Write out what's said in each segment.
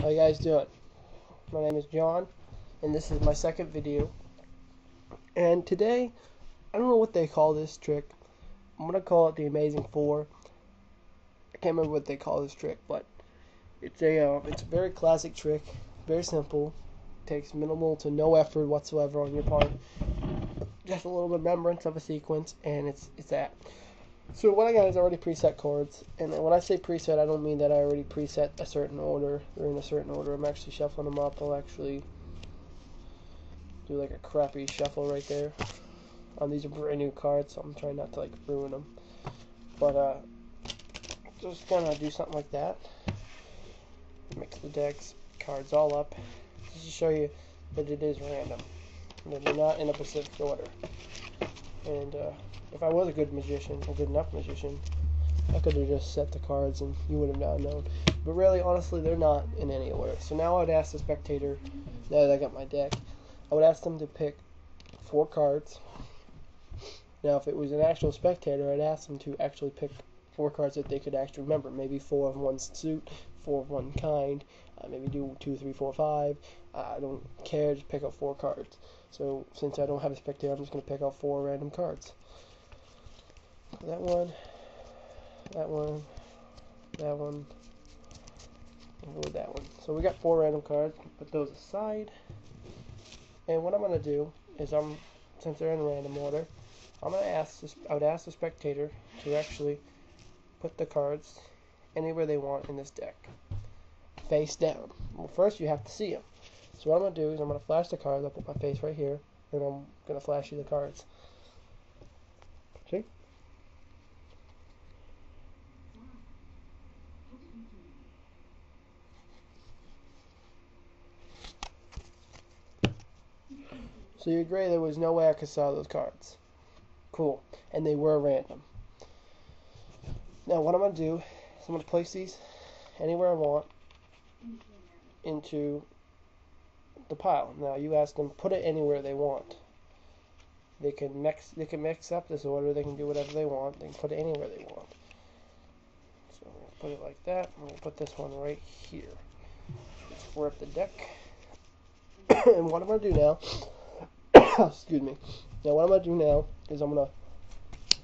How you guys doing? My name is John, and this is my second video. And today, I don't know what they call this trick. I'm gonna call it the Amazing Four. I can't remember what they call this trick, but it's a very classic trick, very simple. Takes minimal to no effort whatsoever on your part. Just a little remembrance of a sequence, and it's that. So what I got is already preset chords, and when I say preset, I don't mean that I already preset a certain order. They're in a certain order. I'm actually shuffling them up. I'll actually do like a crappy shuffle right there. These are brand new cards, so I'm trying not to like ruin them. But just gonna do something like that. Mix the decks, cards all up, just to show you that it is random, that they're not in a specific order. And if I was a good magician, a good enough magician, I could have just set the cards and you would have not known. But really, honestly, they're not in any order. So now I would ask the spectator, now that I got my deck, I would ask them to pick 4 cards. Now, if it was an actual spectator, I'd ask them to actually pick 4 cards that they could actually remember. Maybe 4 of one suit, 4 of one kind, maybe do 2, 3, 4, 5. I don't care, just pick up 4 cards. So, since I don't have a spectator, I'm just going to pick out 4 random cards. That one, that one, that one, and that one. So we got 4 random cards. Put those aside. And what I'm going to do is, since they're in random order, I would ask the spectator to actually put the cards anywhere they want in this deck, face down. Well, first you have to see them. So what I'm going to do is I'm going to flash the cards. I'll put my face right here, and I'm going to flash you the cards. See? So you agree there was no way I could saw those cards. Cool. And they were random. Now what I'm going to do is I'm going to place these anywhere I want into the pile. Now you ask them, put it anywhere they want. They can mix up this order, they can do whatever they want, they can put it anywhere they want. So I'm going to put it like that. I'm going to put this one right here. Let's square up the deck. And what I'm going to do now, excuse me. Now what I'm going to do now is I'm going to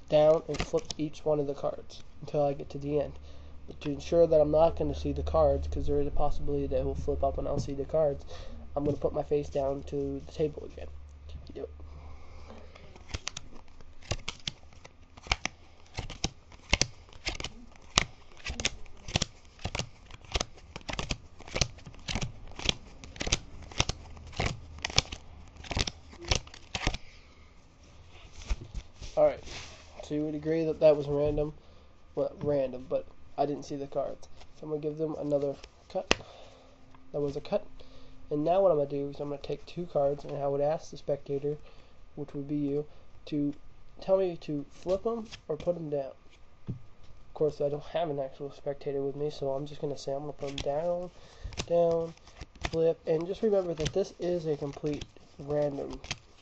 down and flip each one of the cards until I get to the end. But to ensure that I'm not going to see the cards, because there is a possibility that it will flip up and I'll see the cards, I'm going to put my face down to the table again. Yep. Alright, so you would agree that that was random? Well, random, but I didn't see the cards. So I'm going to give them another cut. That was a cut. And now what I'm going to do is I'm going to take 2 cards, and I would ask the spectator, which would be you, to tell me to flip them or put them down. Of course, I don't have an actual spectator with me, so I'm just going to say I'm going to put them down, down, flip, and just remember that this is a complete random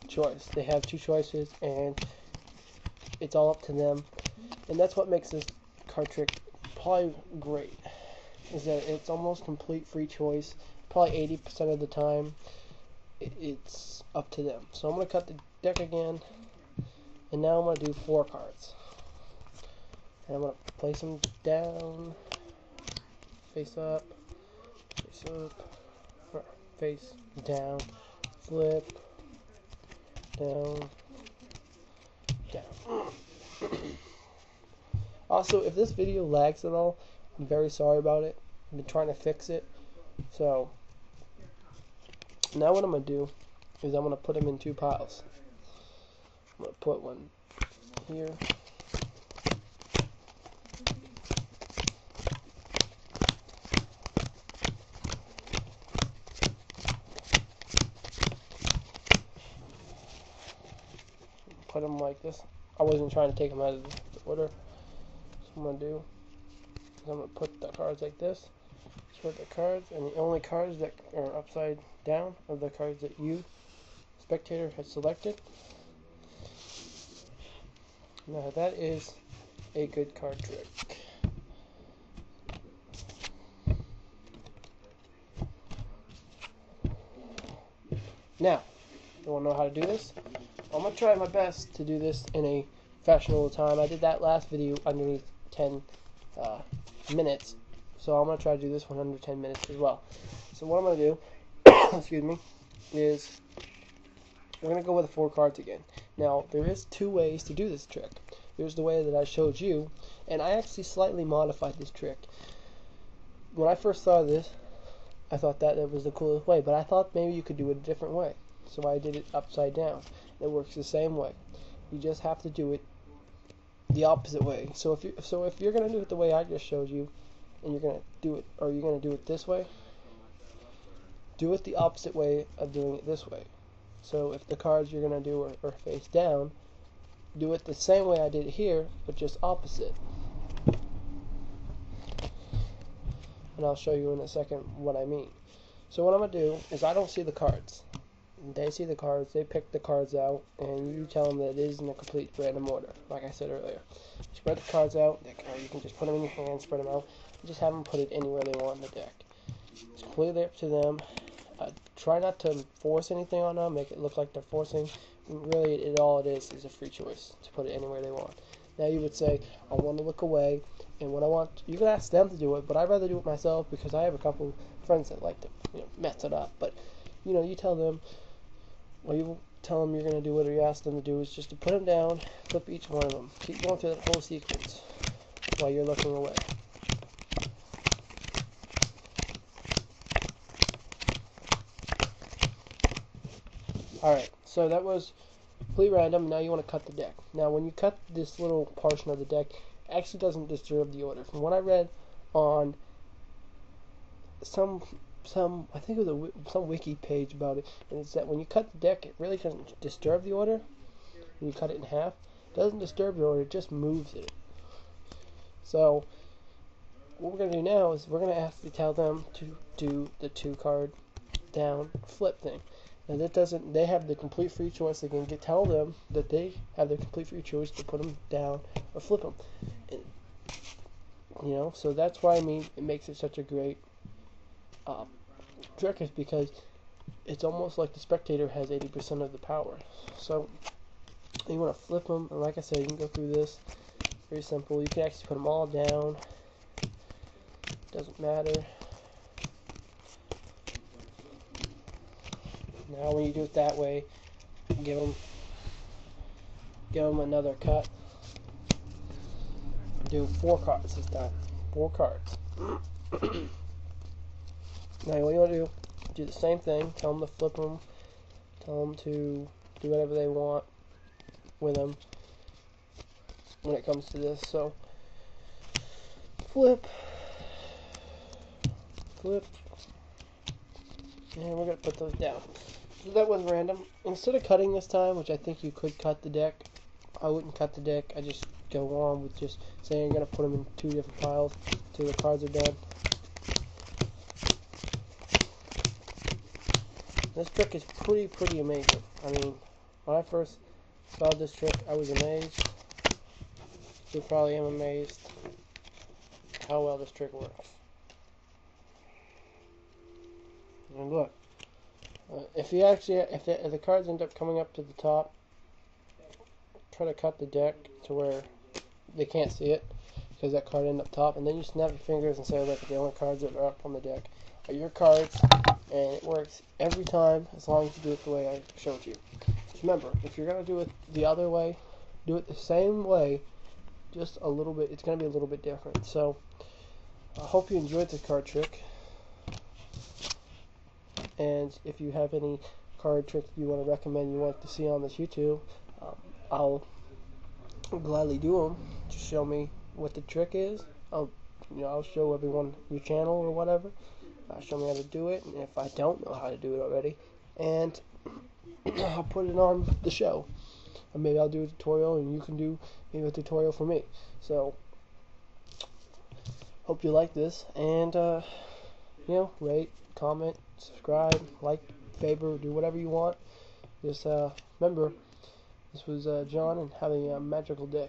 choice. They have 2 choices, and it's all up to them. And that's what makes this card trick probably great, is that it's almost complete free choice. Probably 80% of the time it's up to them. So I'm going to cut the deck again, and now I'm going to do 4 cards. And I'm going to place them down, face up, face down, flip, down, down. Also, if this video lags at all, I'm very sorry about it. I've been trying to fix it. So now what I'm going to do is I'm going to put them in 2 piles. I'm going to put one here. Put them like this. I wasn't trying to take them out of the order. So what I'm going to do is I'm going to put the cards like this. Spread the cards, and the only cards that are upside down are the cards that you, spectator, has selected. Now that is a good card trick. Now, you want to know how to do this? I'm going to try my best to do this in a fashionable time. I did that last video underneath 10 minutes, so I'm going to try to do this one under 10 minutes as well. So what I'm going to do, excuse me, is we're going to go with the 4 cards again. Now, there is 2 ways to do this trick. There's the way that I showed you, and I actually slightly modified this trick. When I first saw this, I thought that it was the coolest way, but I thought maybe you could do it a different way. So I did it upside down. It works the same way. You just have to do it the opposite way. So if you're gonna do it the way I just showed you, and you're gonna do it, or you're gonna do it this way, do it the opposite way of doing it this way. So if the cards you're gonna do are face down, do it the same way I did it here, but just opposite. And I'll show you in a second what I mean. So what I'm going to do is I don't see the cards. They see the cards, they pick the cards out, and you tell them that it is in a complete random order, like I said earlier. Spread the cards out, or you can just put them in your hand, spread them out, and just have them put it anywhere they want in the deck. It's completely up to them. Try not to force anything on them, make it look like they're forcing. Really, all it is a free choice to put it anywhere they want. Now you would say, I want to look away, and what I want, you can ask them to do it, but I'd rather do it myself because I have a couple friends that like to, mess it up. But, you tell them, or you tell them you're going to do it, or you ask them to do is just to put them down, flip each one of them. Keep going through that whole sequence while you're looking away. Alright, so that was completely random. Now you want to cut the deck. Now when you cut this little portion of the deck, it actually doesn't disturb the order. From what I read on some I think it was some wiki page about it, and it's that when you cut the deck, it really doesn't disturb the order. When you cut it in half, it doesn't disturb the order, it just moves it. So what we're going to do now is we're going to have to tell them to do the 2 card down flip thing. Now that doesn't, they have the complete free choice. They can tell them that they have the complete free choice to put them down or flip them. And, so that's why it makes it such a great trick, is because it's almost like the spectator has 80% of the power. So you want to flip them, and like I said, you can go through this. Very simple. You can actually put them all down. Doesn't matter. Now when you do it that way, give them another cut. Do 4 cards this time. 4 cards. Now what you want to do the same thing. Tell them to flip them. Tell them to do whatever they want with them when it comes to this. So flip, and we're going to put those down. So that was random. Instead of cutting this time, which I think you could cut the deck, I wouldn't cut the deck. I just go on with just saying you're going to put them in 2 different piles till the cards are done. This trick is pretty amazing. I mean, when I first saw this trick, I was amazed. You probably am amazed how well this trick works. And look, if the cards end up coming up to the top, try to cut the deck to where they can't see it, because that card ended up top, and then you snap your fingers and say, look, the only cards that are up on the deck are your cards, and it works every time as long as you do it the way I showed you. Just remember, if you're going to do it the other way, do it the same way, just a little bit. It's going to be a little bit different. So I hope you enjoyed this card trick, and if you have any card tricks you want to recommend, you want to see on this YouTube, I'll gladly do them. Just show me what the trick is. I'll show everyone your channel or whatever. Show me how to do it, and if I don't know how to do it already, and I'll put it on the show. Or maybe I'll do a tutorial, and you can do maybe a tutorial for me. So hope you like this, and rate, comment, subscribe, like, favor, do whatever you want. Just remember, this was John, and have a magical day.